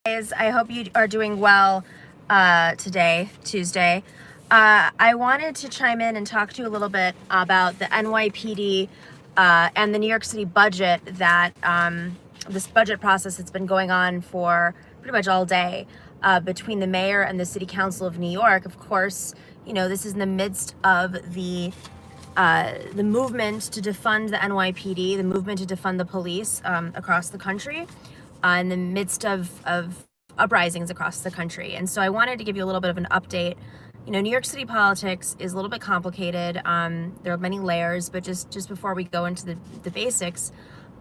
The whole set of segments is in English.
Guys, I hope you are doing well today, Tuesday. I wanted to chime in and talk to you a little bit about the NYPD and the New York City budget that this budget process that's been going on for pretty much all day between the mayor and the City Council of New York. Of course, you know, this is in the midst of the movement to defund the NYPD, the movement to defund the police across the country. In the midst of uprisings across the country. And so I wanted to give you a little bit of an update. You know, New York City politics is a little bit complicated. There are many layers, but just before we go into the basics,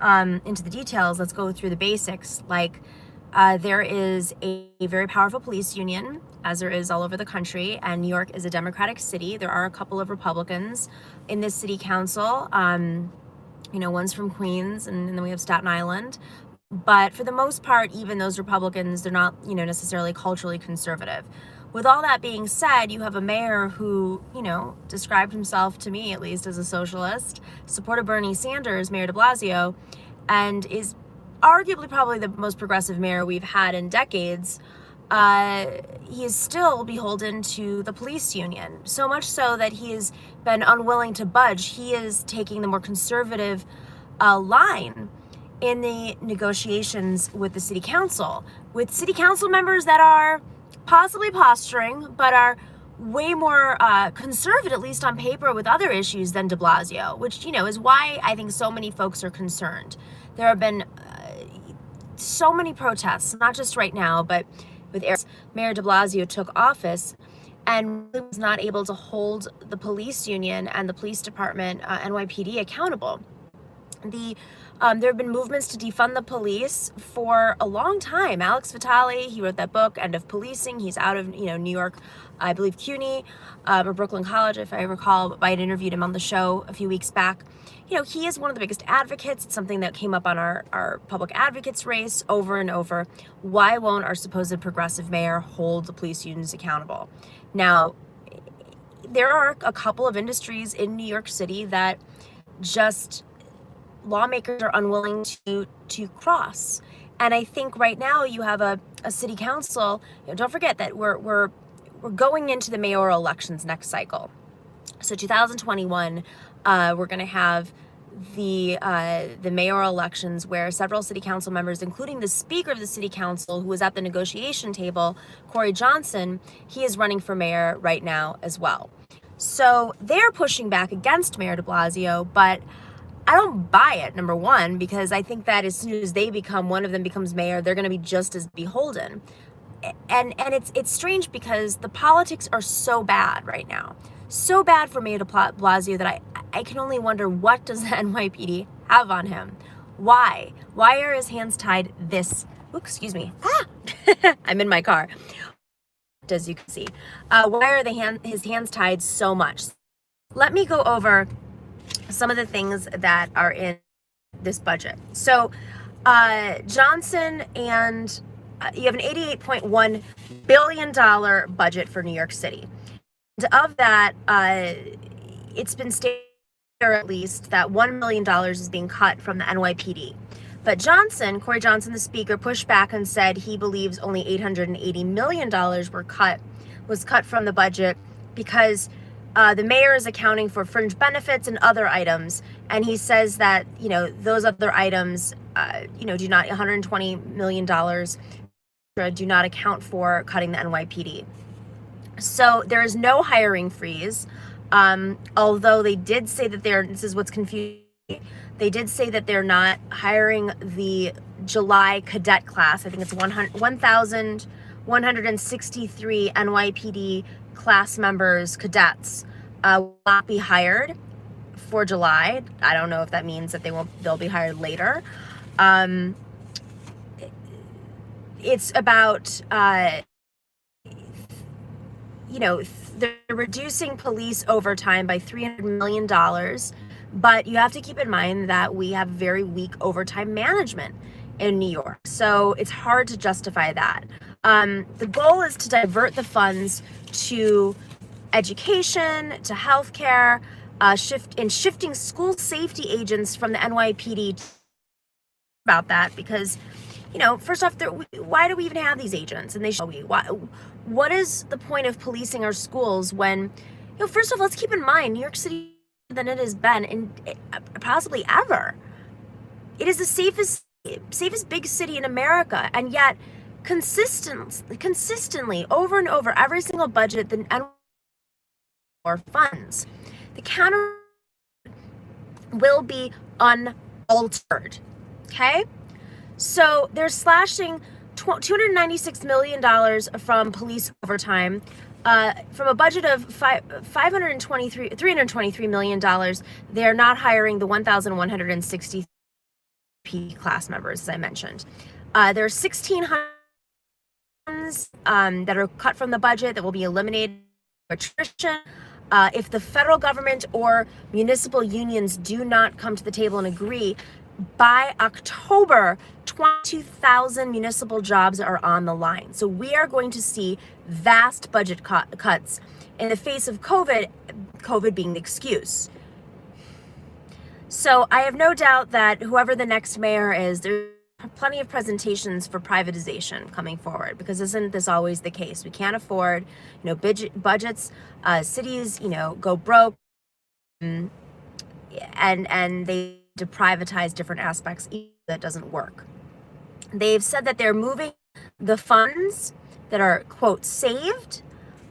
into the details, let's go through the basics. Like, there is a very powerful police union, as there is all over the country, and New York is a Democratic city. There are a couple of Republicans in this city council. You know, one's from Queens, and then we have Staten Island. But for the most part, even those Republicans, they're not, you know, necessarily culturally conservative. With all that being said, you have a mayor who, you know, described himself, to me at least, as a socialist, supported Bernie Sanders, Mayor de Blasio, and is arguably probably the most progressive mayor we've had in decades. He is still beholden to the police union, so much so that he has been unwilling to budge. He is taking the more conservative line in the negotiations with the city council, with city council members that are possibly posturing, but are way more conservative, at least on paper, with other issues than de Blasio, which, you know, is why I think so many folks are concerned. There have been so many protests, not just right now, but with Mayor de Blasio took office and was not able to hold the police union and the police department, NYPD, accountable. There have been movements to defund the police for a long time. Alex Vitale, he wrote that book, End of Policing. He's out of, you know, New York, I believe CUNY, or Brooklyn College, if I recall. I had interviewed him on the show a few weeks back. You know, he is one of the biggest advocates. It's something that came up on our public advocates race over and over. Why won't our supposed progressive mayor hold the police unions accountable? Now, there are a couple of industries in New York City that just lawmakers are unwilling to cross. And I think right now you have a city council. You know, don't forget that we're going into the mayoral elections next cycle. So 2021, we're going to have the mayoral elections where several city council members, including the speaker of the city council, who was at the negotiation table, Corey Johnson, he is running for mayor right now as well. So they're pushing back against Mayor de Blasio, but I don't buy it, number one, because I think that as soon as one of them becomes mayor, they're going to be just as beholden. And it's strange because the politics are so bad right now. So bad for Mayor de Blasio that I can only wonder, what does the NYPD have on him? Why? Why are his hands tied this? Ooh, excuse me. I'm in my car, as you can see. Why are his hands tied so much? Let me go over some of the things that are in this budget. So Johnson and you have an $88.1 billion budget for New York City. And of that, it's been stated, or at least, that $1 million is being cut from the NYPD. But Corey Johnson, the speaker, pushed back and said he believes only $880 million was cut from the budget because the mayor is accounting for fringe benefits and other items, and he says that, you know, those other items, you know, do not, $120 million do not account for cutting the NYPD. So there is no hiring freeze, although they did say that this is what's confusing, they did say that they're not hiring the July cadet class. I think it's 1,163 NYPD class members, cadets, will not be hired for July. I don't know if that means that they'll be hired later. It's about, you know, they're reducing police overtime by $300 million, but you have to keep in mind that we have very weak overtime management in New York. So it's hard to justify that. The goal is to divert the funds to education, to healthcare, shifting school safety agents from the NYPD about that, because first off, why do we even have these agents? And what is the point of policing our schools when, first of all, let's keep in mind, New York City than it has been in possibly ever. It is the safest big city in America, and yet consistently over and over, every single budget, the NYC or funds, the counter will be unaltered. Okay, so they're slashing $296 million from police overtime. From a budget of $323 million, they're not hiring the 1,160 P class members, as I mentioned. There are 1,600 that are cut from the budget that will be eliminated for attrition. If the federal government or municipal unions do not come to the table and agree, by October, 22,000 municipal jobs are on the line. So we are going to see vast budget cuts in the face of COVID being the excuse. So I have no doubt that whoever the next mayor is, there's plenty of presentations for privatization coming forward, because isn't this always the case? We can't afford, budgets, cities, go broke, and they to privatize different aspects. That doesn't work. They've said that they're moving the funds that are, quote, saved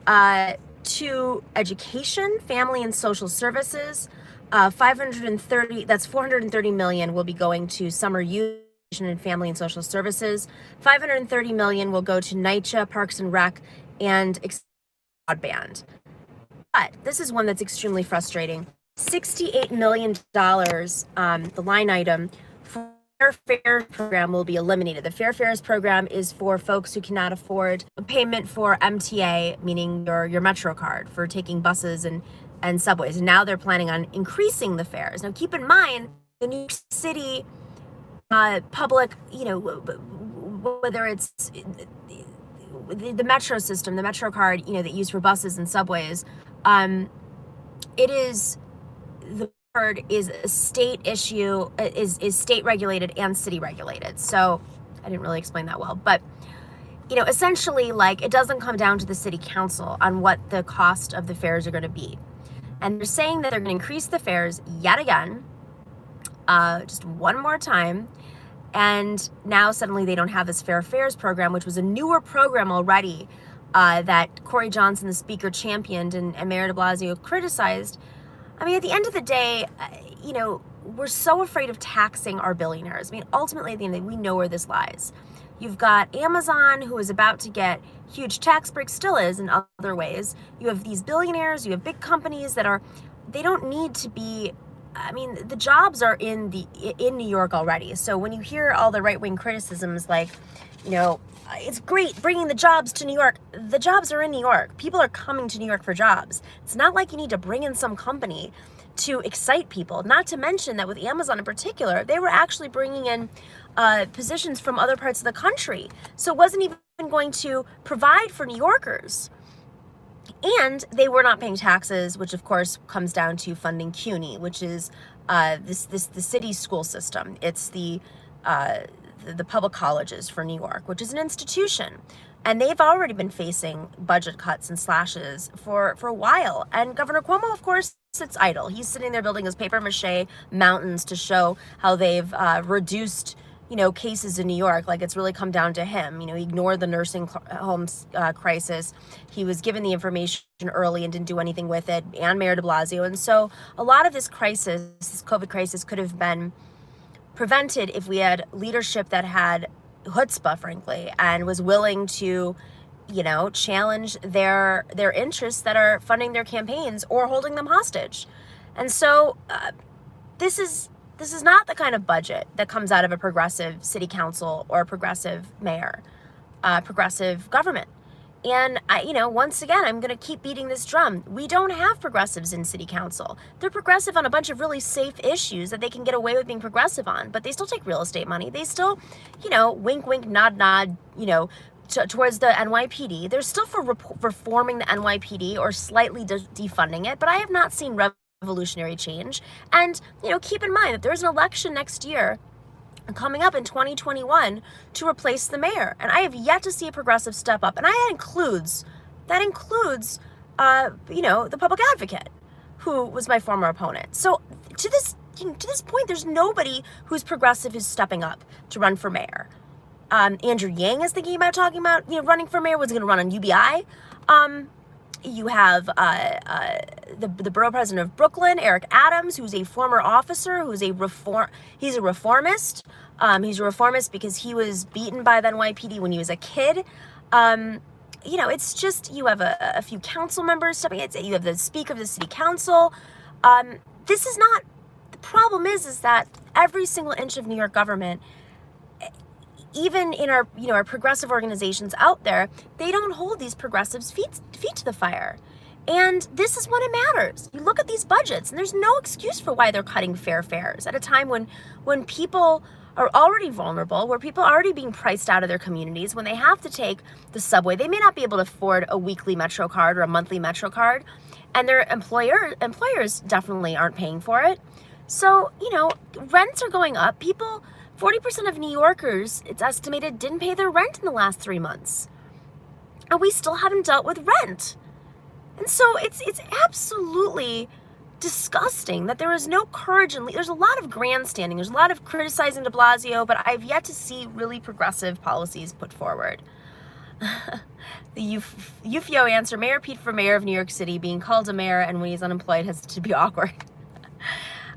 to education, family and social services. 430 million will be going to summer youth and family and social services. 530 million will go to NYCHA, Parks and Rec, and broadband. But this is one that's extremely frustrating. $68 million, the line item for Fair Fares program will be eliminated. The Fair Fares program is for folks who cannot afford a payment for MTA, meaning your Metro card for taking buses and subways. And now they're planning on increasing the fares. Now keep in mind, the New York City public, whether it's the Metro system, the Metro card, that used for buses and subways, it is, the card is a state issue, is state regulated and city regulated. So I didn't really explain that well, but essentially, it doesn't come down to the city council on what the cost of the fares are going to be. And they're saying that they're going to increase the fares yet again, just one more time. And now suddenly they don't have this Fair Fares program, which was a newer program already that Corey Johnson, the speaker, championed and Mayor de Blasio criticized. I mean, at the end of the day, we're so afraid of taxing our billionaires. I mean, ultimately, at the end of the day, we know where this lies. You've got Amazon, who is about to get huge tax breaks, still is in other ways. You have these billionaires, you have big companies they don't need to be, the jobs are in New York already. So when you hear all the right-wing criticisms it's great bringing the jobs to New York. The jobs are in New York. People are coming to New York for jobs. It's not like you need to bring in some company to excite people. Not to mention that with Amazon in particular, they were actually bringing in positions from other parts of the country. So it wasn't even going to provide for New Yorkers. And they were not paying taxes, which of course comes down to funding CUNY, which is the city's school system. It's the public colleges for New York, which is an institution. And they've already been facing budget cuts and slashes for a while. And Governor Cuomo, of course, sits idle. He's sitting there building his paper mache mountains to show how they've reduced cases in New York. It's really come down to him. He ignored the nursing homes crisis. He was given the information early and didn't do anything with it, and Mayor de Blasio. And so a lot of this COVID crisis could have been prevented if we had leadership that had chutzpah, frankly, and was willing to, challenge their interests that are funding their campaigns or holding them hostage. And so this is not the kind of budget that comes out of a progressive city council or a progressive mayor, progressive government. And once again, I'm going to keep beating this drum. We don't have progressives in city council. They're progressive on a bunch of really safe issues that they can get away with being progressive on, but they still take real estate money. They still, wink, wink, nod, nod, towards the NYPD. They're still for reforming the NYPD or slightly defunding it, but I have not seen revolutionary change. And, keep in mind that there's an election next year coming up in 2021 to replace the mayor. And I have yet to see a progressive step up. And that includes, the public advocate, who was my former opponent. So to this point, there's nobody who's progressive who's stepping up to run for mayor. Andrew Yang is thinking about running for mayor. Was going to run on UBI. You have the borough president of Brooklyn, Eric Adams, who's a former officer, he's a reformist. He's a reformist because he was beaten by the NYPD when he was a kid. It's just, you have a few council members stepping in. You have the speaker of the city council. This is not, the problem is that every single inch of New York government, even in our progressive organizations out there, they don't hold these progressives' feet to the fire. And this is when it matters. You look at these budgets, and there's no excuse for why they're cutting fair fares at a time when people are already vulnerable, where people are already being priced out of their communities, when they have to take the subway. They may not be able to afford a weekly Metro card or a monthly Metro card, and their employers definitely aren't paying for it. So, rents are going up. 40% of New Yorkers, it's estimated, didn't pay their rent in the last 3 months. And we still haven't dealt with rent. And so it's absolutely disgusting that there is no courage, and there's a lot of grandstanding. There's a lot of criticizing de Blasio, but I've yet to see really progressive policies put forward. The Eufio answer, Mayor Pete for mayor of New York City, being called a mayor and when he's unemployed has to be awkward.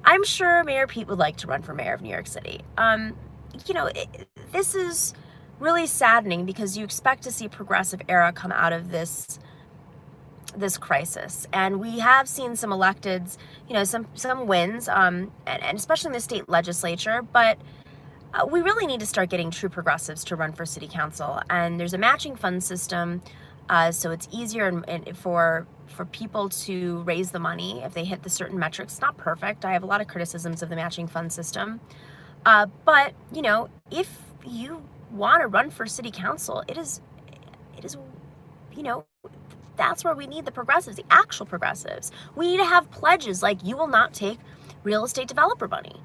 I'm sure Mayor Pete would like to run for mayor of New York City. This is really saddening because you expect to see a progressive era come out of this crisis. And we have seen some electeds, some wins, and especially in the state legislature, but we really need to start getting true progressives to run for city council. And there's a matching fund system, so it's easier and for people to raise the money if they hit the certain metrics. It's not perfect. I have a lot of criticisms of the matching fund system. But, if you want to run for city council, it is, that's where we need the progressives, the actual progressives. We need to have pledges like you will not take real estate developer money,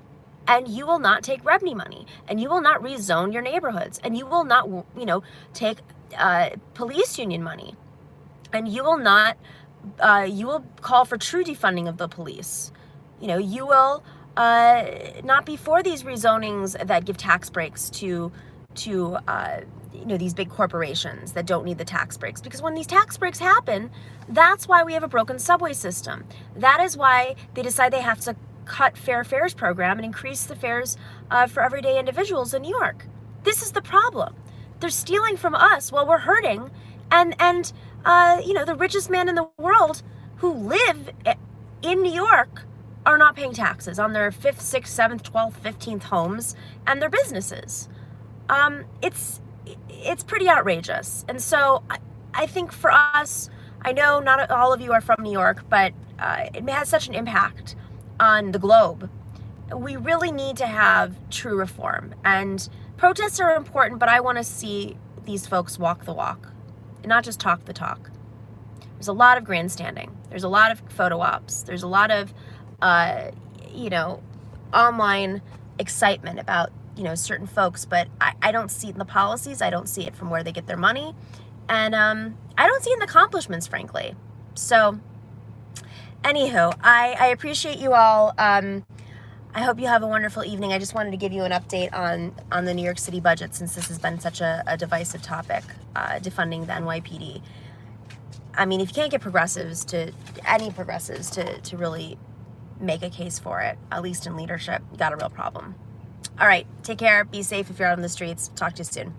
and you will not take REBNY money, and you will not rezone your neighborhoods, and you will not, take police union money, and you will not, you will call for true defunding of the police. You will not be for these rezonings that give tax breaks to these big corporations that don't need the tax breaks. Because when these tax breaks happen, that's why we have a broken subway system. That is why they decide they have to cut fair fares program and increase the fares for everyday individuals in New York. This is the problem. They're stealing from us while we're hurting, and the richest man in the world who live in New York are not paying taxes on their 5th, 6th, 7th, 12th, 15th homes and their businesses. It's pretty outrageous. And so I think for us, I know not all of you are from New York, but it has such an impact on the globe. We really need to have true reform. And protests are important, but I want to see these folks walk the walk and not just talk the talk. There's a lot of grandstanding. There's a lot of photo ops. There's a lot of, online excitement about, certain folks, but I don't see it in the policies. I don't see it from where they get their money. And I don't see it in the accomplishments, frankly. So anywho, I appreciate you all. I hope you have a wonderful evening. I just wanted to give you an update on the New York City budget, since this has been such a divisive topic, defunding the NYPD. I mean, if you can't get any progressives to really make a case for it, at least in leadership, you got a real problem. All right, take care, be safe if you're out on the streets. Talk to you soon.